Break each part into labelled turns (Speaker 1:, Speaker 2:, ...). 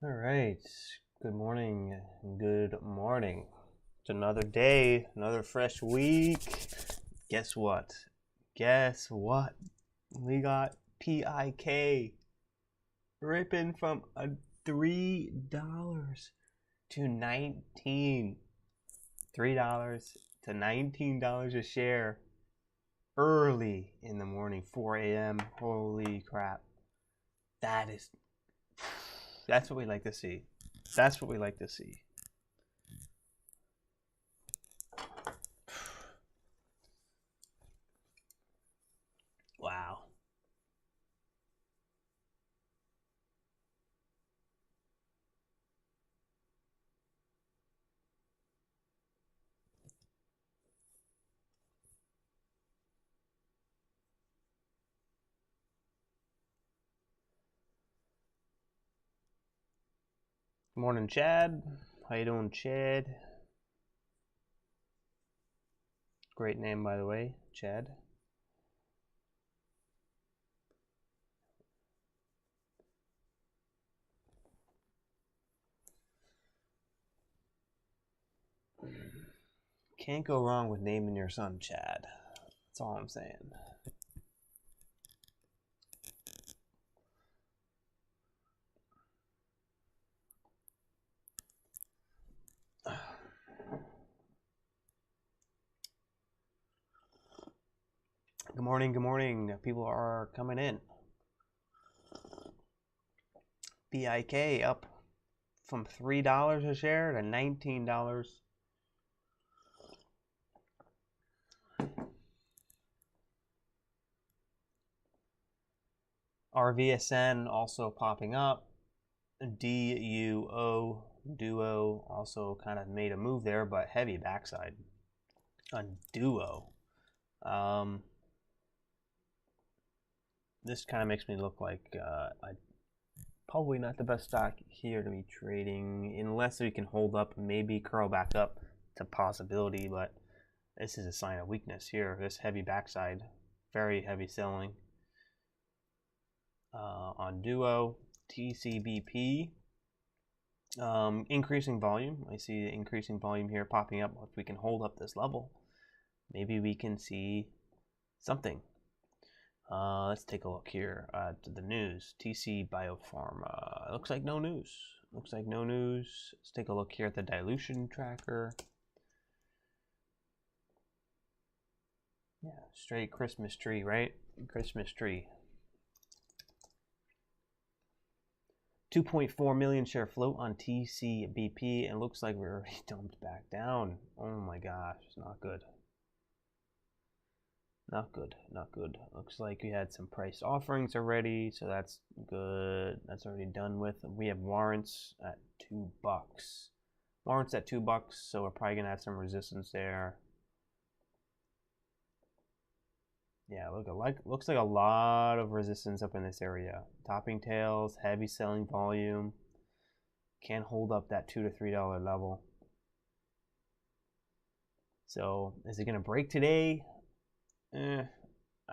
Speaker 1: All right. Good morning. Good morning. It's another day, another fresh week. Guess what? Guess what? We got PIK ripping from a $3 to 19. $3 to $19 a share early in the morning, 4 a.m. Holy crap. That's what we like to see. That's what we like to see. Wow. Morning, Chad. How you doing, Chad? Great name, by the way, Chad. Can't go wrong with naming your son Chad. That's all I'm saying. Good morning, good morning. People are coming in. PIK up from $3 a share to $19. RVSN also popping up. DUO, Duo also kind of made a move there, but heavy backside on Duo. This kind of makes me look like probably not the best stock here to be trading unless we can hold up, maybe curl back up. It's a possibility, but this is a sign of weakness here. This heavy backside, very heavy selling on Duo. TCBP, increasing volume. I see the increasing volume here popping up. If we can hold up this level, maybe we can see something. Let's take a look here at the news. TC Biopharma. Looks like no news. Looks like no news. Let's take a look here at the dilution tracker. Yeah, straight Christmas tree, right? Christmas tree. 2.4 million share float on TCBP, and looks like we're already dumped back down. Oh my gosh, it's not good. Not good, not good. Looks like we had some price offerings already, so that's good. That's already done with. We have warrants at $2. Warrants at $2, so we're probably gonna have some resistance there. Yeah, looks like a lot of resistance up in this area. Topping tails, heavy selling volume. Can't hold up that $2 to $3 level. So is it gonna break today? I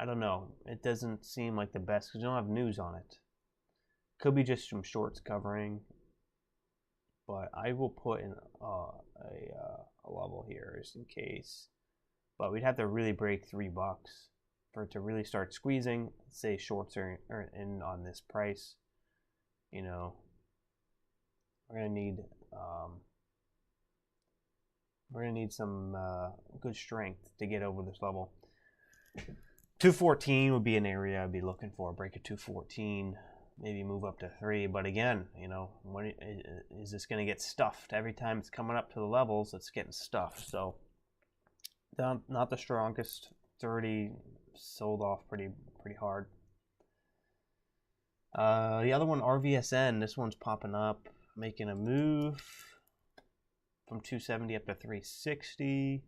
Speaker 1: don't know. It doesn't seem like the best because you don't have news on it. Could be just some shorts covering, but I will put in a level here just in case. But we'd have to really break $3 for it to really start squeezing. Say shorts are in on this price. You know, we're gonna need some good strength to get over this level. 214 would be an area I'd be looking for. Break at 214, maybe move up to 3. But again, you know, when is this going to get stuffed? Every time it's coming up to the levels, it's getting stuffed. So not the strongest. It's already sold off pretty hard. The other one, RVSN, this one's popping up, making a move from 270 up to 360.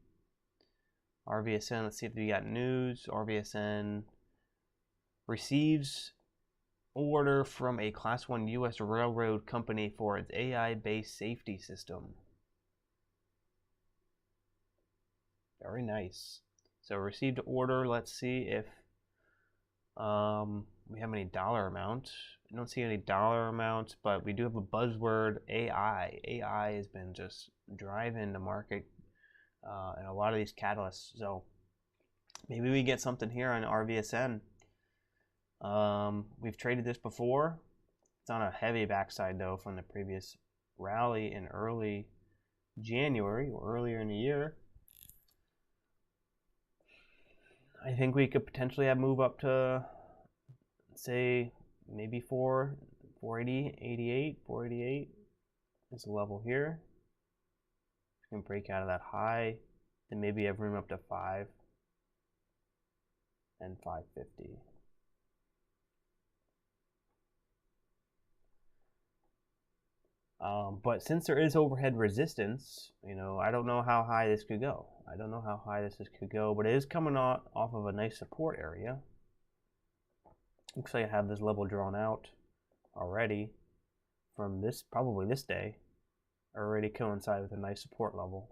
Speaker 1: RVSN, let's see if we got news. RVSN receives order from a Class 1 U.S. railroad company for its AI-based safety system. Very nice. So received order. Let's see if We have any dollar amount? I don't see any dollar amounts, but we do have a buzzword, AI. AI has been just driving the market and a lot of these catalysts. So maybe we get something here on RVSN. We've traded this before. It's on a heavy backside though from the previous rally in early January or earlier in the year. I think we could potentially have move up to, say, maybe 480, 88, 488 is the level here. We can break out of that high, then maybe have room up to 5 and 550. But since there is overhead resistance, you know, I don't know how high this could go. I don't know how high this could go, but it is coming off of a nice support area. Looks like I have this level drawn out already from this, probably this day, already coincide with a nice support level.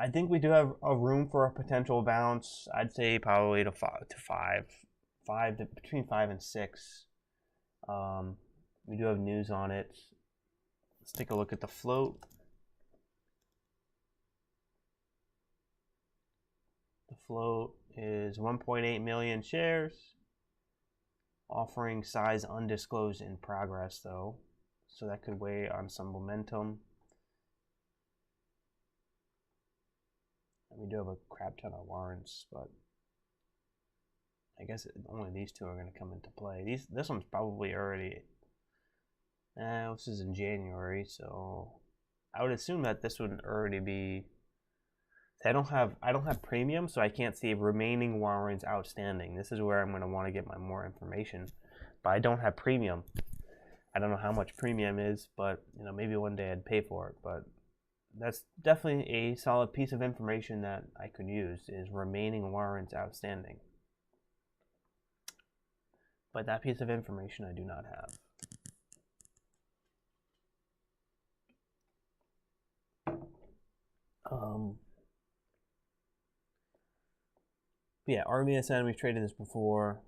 Speaker 1: I think we do have a room for a potential bounce. I'd say probably to between 5 and 6. We do have news on it. Let's take a look at the float. The float is 1.8 million shares. Offering size undisclosed in progress though, so that could weigh on some momentum. We do have a crap ton of warrants, but I guess only these two are going to come into play. This one's probably already. This is in January, so I would assume that this would already be. I don't have premium, so I can't see remaining warrants outstanding. This is where I'm going to want to get my more information, but I don't have premium. I don't know how much premium is, but you know, maybe one day I'd pay for it, but. That's definitely a solid piece of information that I could use, is remaining warrants outstanding. But that piece of information I do not have. Yeah, RVSN, we've traded this before.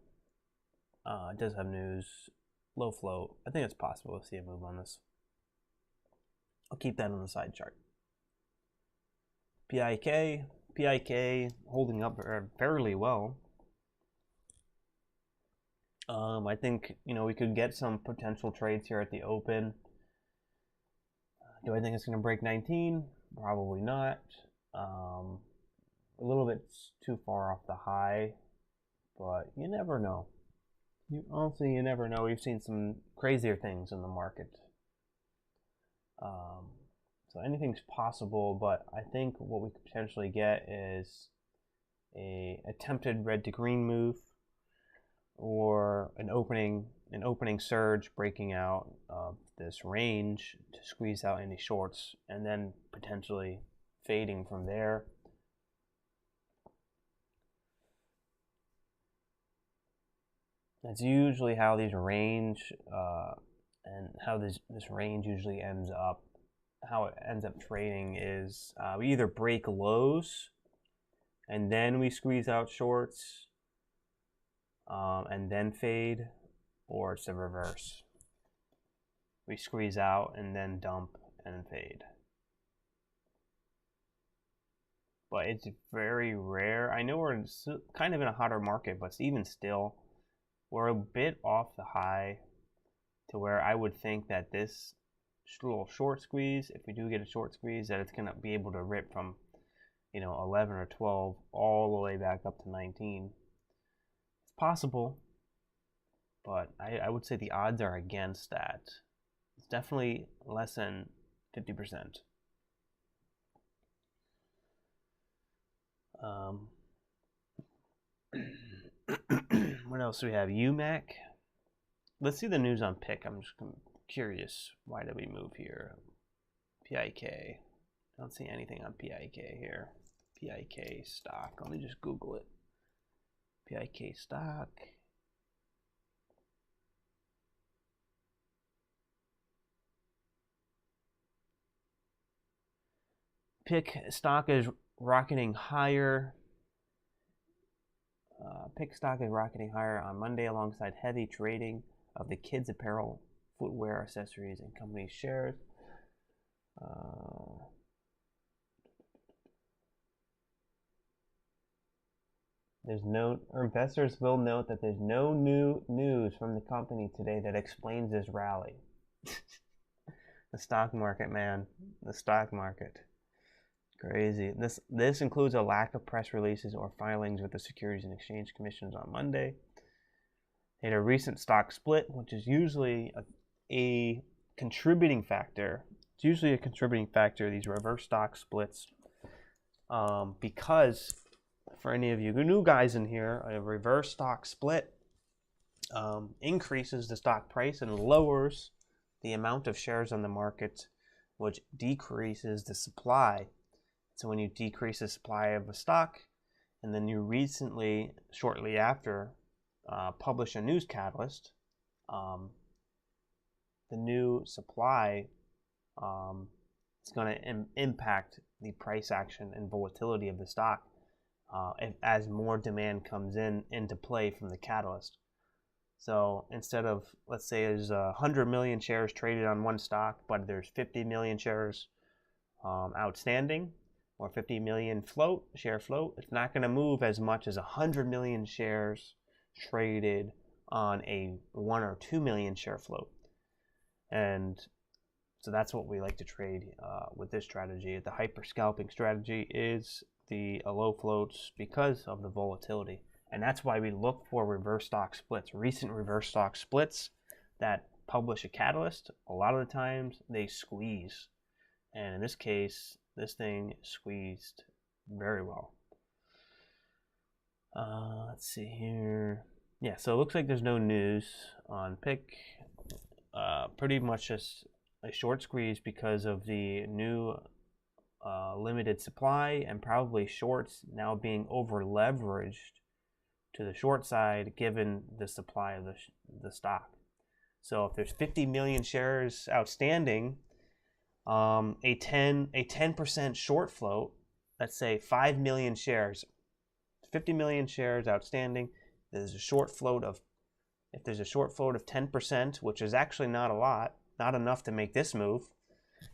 Speaker 1: It does have news. Low float. I think it's possible to see a move on this. I'll keep that on the side chart. PIK holding up fairly well. I think, you know, we could get some potential trades here at the open. Do I think it's going to break 19? Probably not. A little bit too far off the high, but you never know. Honestly, you never know. We've seen some crazier things in the market. So anything's possible, but I think what we could potentially get is a attempted red to green move, or an opening surge breaking out of this range to squeeze out any shorts, and then potentially fading from there. That's usually how these range and how this range usually ends up. How it ends up trading is we either break lows and then we squeeze out shorts and then fade, or it's the reverse. We squeeze out and then dump and fade. But it's very rare. I know we're kind of in a hotter market, but even still, we're a bit off the high to where I would think that this little short squeeze, if we do get a short squeeze, that it's going to be able to rip from, you know, 11 or 12 all the way back up to 19. It's possible, but I would say the odds are against that. It's definitely less than 50%. What else do we have? UMAC. Let's see the news on PIK. I'm just curious. Why did we move here? PIK. I don't see anything on PIK here. PIK stock. Let me just Google it. PIK stock. Pick stock is rocketing higher. Pick stock is rocketing higher on Monday alongside heavy trading of the kids' apparel, footwear, accessories, and company shares. Investors will note that there's no new news from the company today that explains this rally. The stock market, man. The stock market. Crazy. This includes a lack of press releases or filings with the Securities and Exchange Commissions on Monday. They had a recent stock split, which is usually a contributing factor. It's usually a contributing factor, these reverse stock splits, because for any of you new guys in here, a reverse stock split increases the stock price and lowers the amount of shares on the market, which decreases the supply. So when you decrease the supply of a stock, and then you recently, shortly after, publish a news catalyst, the new supply is going to impact the price action and volatility of the stock as more demand comes into play from the catalyst. So instead of, let's say there's 100 million shares traded on one stock, but there's 50 million shares outstanding, or 50 million share float, it's not going to move as much as 100 million shares traded on a 1 or 2 million share float. And so that's what we like to trade with this strategy. The hyper scalping strategy is the low floats because of the volatility. And that's why we look for reverse stock splits. Recent reverse stock splits that publish a catalyst, a lot of the times they squeeze. And in this case, this thing squeezed very well. Let's see here. Yeah, so it looks like there's no news on Pick. Pretty much just a short squeeze because of the new limited supply, and probably shorts now being over leveraged to the short side given the supply of the stock. So if there's 50 million shares outstanding, a 10% short float, let's say 5 million shares, 50 million shares outstanding, there's a short float of, if there's a short float of 10%, which is actually not a lot, not enough to make this move,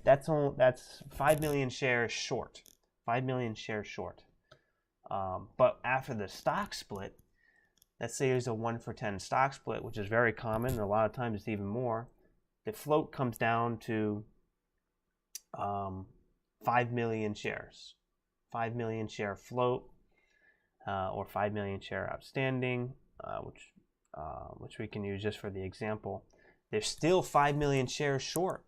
Speaker 1: that's 5 million shares short. 5 million shares short. But after the stock split, let's say there's a 1 for 10 stock split, which is very common, and a lot of times it's even more. The float comes down to 5 million shares. 5 million share float, or 5 million share outstanding, which we can use just for the example. There's still 5 million shares short.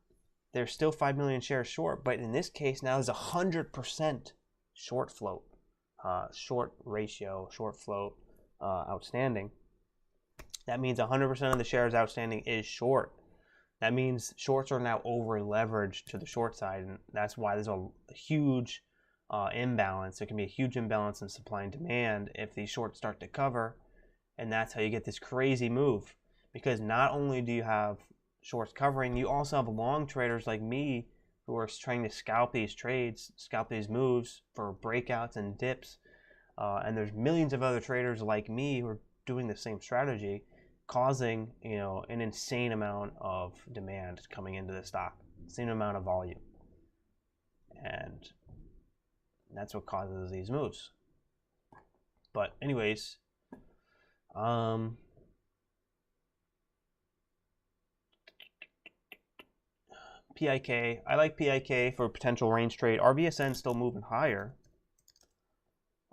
Speaker 1: There's still 5 million shares short, but in this case now there's 100% short float, short ratio, short float outstanding. That means 100% of the shares outstanding is short. That means shorts are now over leveraged to the short side, and that's why there's a huge imbalance. There can be a huge imbalance in supply and demand if these shorts start to cover, and that's how you get this crazy move. Because not only do you have shorts covering, you also have long traders like me who are trying to scalp these trades, scalp these moves for breakouts and dips. And there's millions of other traders like me who are doing the same strategy, causing an insane amount of demand coming into the stock, insane amount of volume, and that's what causes these moves. But anyways, PIK. I like PIK for potential range trade. RVSN still moving higher.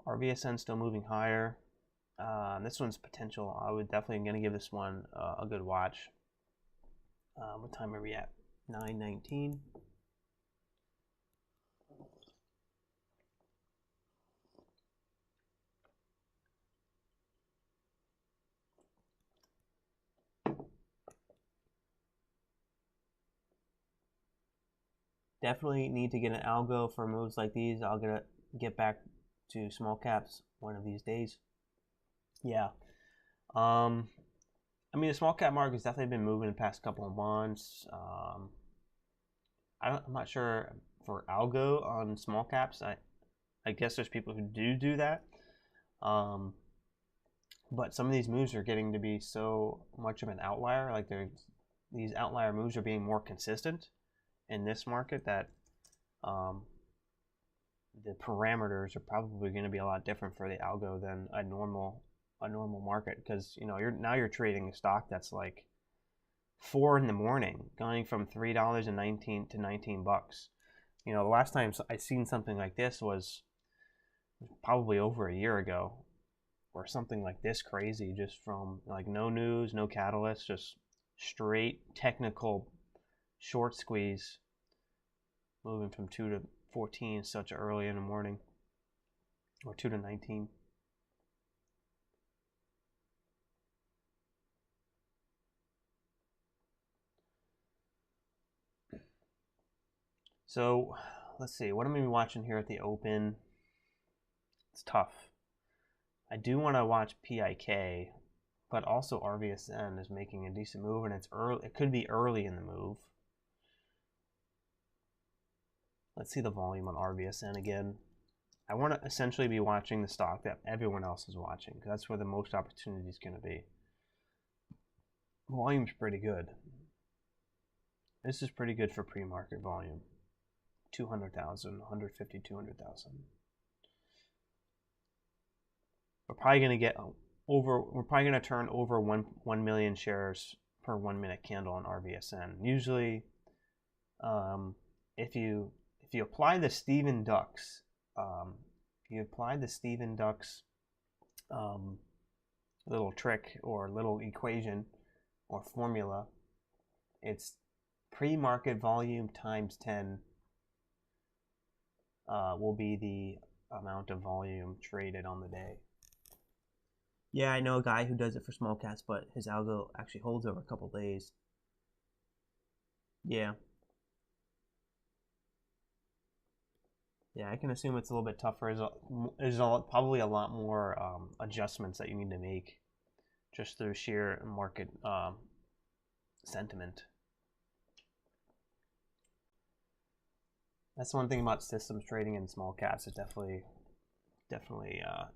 Speaker 1: RVSN still moving higher. This one's potential. I would definitely going to give this one a good watch. What time are we at? 9:19. Definitely need to get an algo for moves like these. I'll get back to small caps one of these days. Yeah. I mean, the small cap market's definitely been moving the past couple of months. I'm not sure for algo on small caps. I guess there's people who do that. But some of these moves are getting to be so much of an outlier. Like these outlier moves are being more consistent in this market that the parameters are probably going to be a lot different for the algo than a normal market, because you're trading a stock that's like 4 in the morning, going from $3.19 to $19. The last time I seen something like this was probably over a year ago, or something like this crazy, just from like no news, no catalyst, just straight technical short squeeze, moving from 2 to 14 such early in the morning, or 2 to 19. So let's see, what am I watching here at the open? It's tough. I do want to watch PIK, but also RVSN is making a decent move, and it's early. It could be early in the move. Let's see the volume on RVSN again. I want to essentially be watching the stock that everyone else is watching, because that's where the most opportunity is going to be. Volume's pretty good. This is pretty good for pre-market volume. 200,000, 150, 200,000. We're probably going to get over. We're probably going to turn over 1 million shares per 1 minute candle on RVSN. Usually, if you apply the Stephen Ducks, little trick or little equation or formula, it's pre-market volume times 10 will be the amount of volume traded on the day. Yeah, I know a guy who does it for small caps, but his algo actually holds over a couple days. Yeah. Yeah, I can assume it's a little bit tougher. There's probably a lot more adjustments that you need to make just through sheer market sentiment. That's one thing about systems trading in small caps. It definitely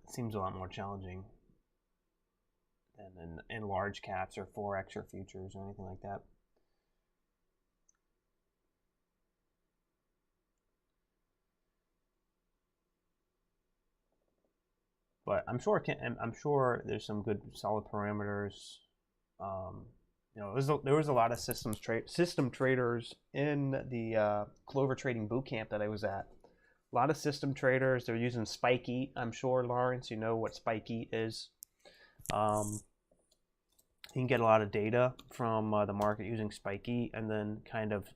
Speaker 1: seems a lot more challenging than in large caps or Forex or futures or anything like that. But I'm sure there's some good solid parameters. There was a lot of system traders in the Clover Trading Bootcamp that I was at. A lot of system traders. They're using Spike Eat. I'm sure, Lawrence, you know what Spike Eat is. You can get a lot of data from the market using Spike Eat, and then kind of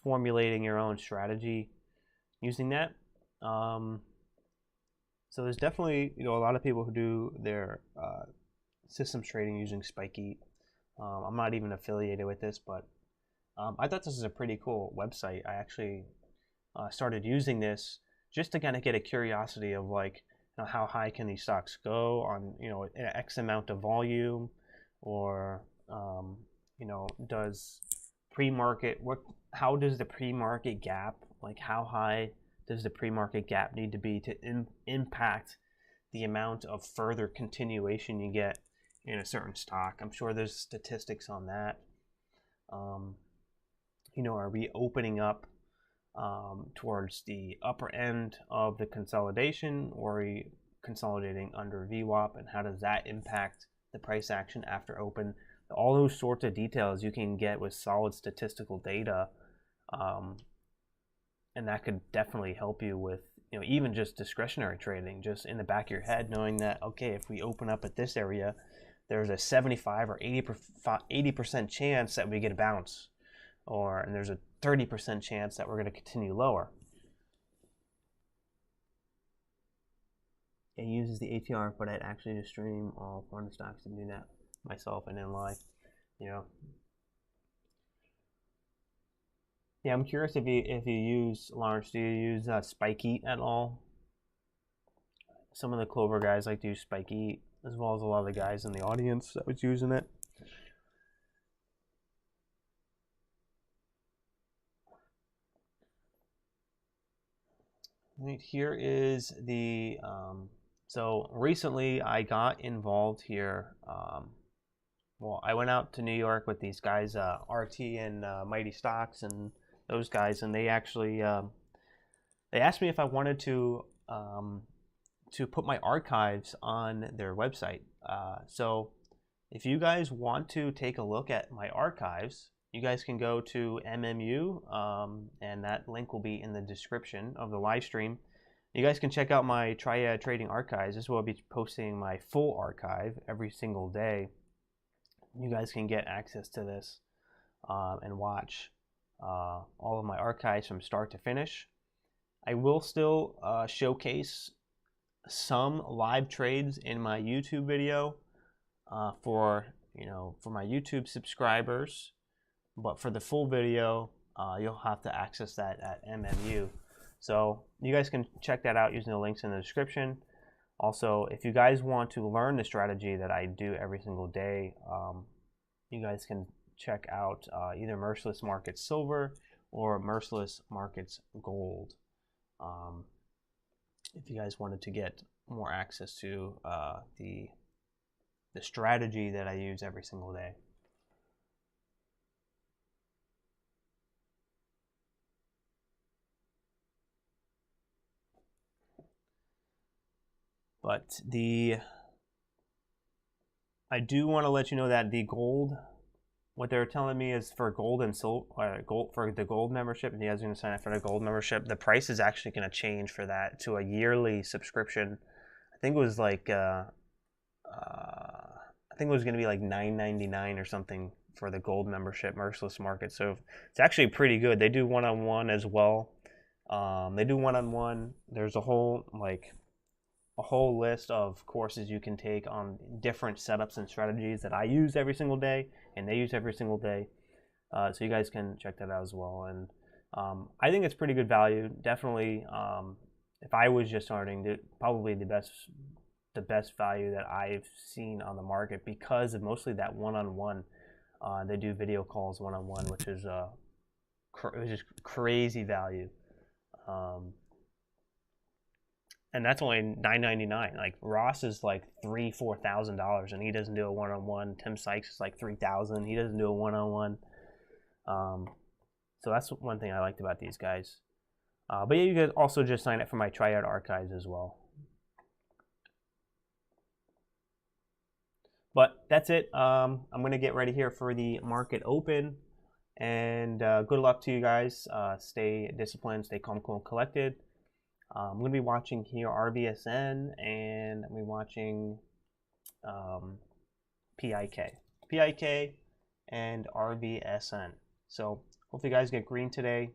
Speaker 1: formulating your own strategy using that. So there's definitely a lot of people who do their systems trading using Spike Eat. I'm not even affiliated with this, but I thought this was a pretty cool website. I actually started using this just to kind of get a curiosity of like, how high can these stocks go on an X amount of volume, or does pre-market how does the pre-market gap, like how high does the pre-market gap need to be to impact the amount of further continuation you get in a certain stock? I'm sure there's statistics on that. Are we opening up towards the upper end of the consolidation, or are we consolidating under VWAP, and how does that impact the price action after open? All those sorts of details you can get with solid statistical data, and that could definitely help you with even just discretionary trading, just in the back of your head, knowing that, okay, if we open up at this area, there's a 75 or 80% chance that we get a bounce, and there's a 30% chance that we're going to continue lower. It uses the ATR, but I'd actually just stream all foreign stocks and do that myself and then lie. Yeah, I'm curious if you use, Lawrence, do you use Spike Eat at all? Some of the Clover guys like to use Spike Eat, as well as a lot of the guys in the audience that was using it. Right, here is the, so recently I got involved here. Well, I went out to New York with these guys, RT and Mighty Stocks and those guys, and they actually, they asked me if I wanted to put my archives on their website. So if you guys want to take a look at my archives, you guys can go to MMU, and that link will be in the description of the live stream. You guys can check out my Triad trading archives. This will be posting my full archive every single day. You guys can get access to this and watch all of my archives from start to finish. I will still showcase some live trades in my YouTube video for my YouTube subscribers. But for the full video, you'll have to access that at MMU. So you guys can check that out using the links in the description. Also, if you guys want to learn the strategy that I do every single day, you guys can check out either Merciless Markets Silver or Merciless Markets Gold. If you guys wanted to get more access to the strategy that I use every single day. But I do want to let you know that the gold, what they're telling me is for gold and silver, for the gold membership, if you guys are going to sign up for the gold membership, the price is actually going to change for that to a yearly subscription. I think it was like, I think it was going to be like $9.99 or something for the gold membership, Merciless Market. So it's actually pretty good. They do one-on-one as well. They do one-on-one. There's a whole list of courses you can take on different setups and strategies that I use every single day and they use every single day. So you guys can check that out as well. And I think it's pretty good value. Definitely, if I was just starting, probably the best value that I've seen on the market because of mostly that one-on-one. They do video calls one-on-one, which is just crazy value. And that's only $9.99. Like Ross is like $3,000-$4,000, and he doesn't do a one-on-one. Tim Sykes is like $3,000. He doesn't do a one-on-one. So that's one thing I liked about these guys. But yeah, you guys also just sign up for my Triad archives as well. But that's it. I'm gonna get ready here for the market open, and good luck to you guys. Stay disciplined, stay calm, cool, and collected. I'm going to be watching here RVSN, and I'm going to be watching PIK and RVSN. So hopefully you guys get green today.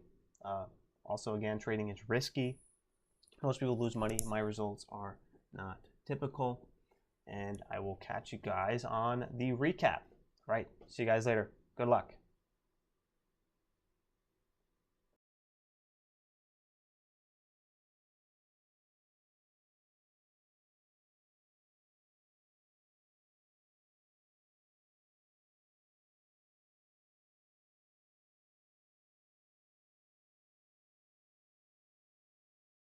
Speaker 1: Also, again, trading is risky. Most people lose money. My results are not typical. And I will catch you guys on the recap. All right, see you guys later. Good luck.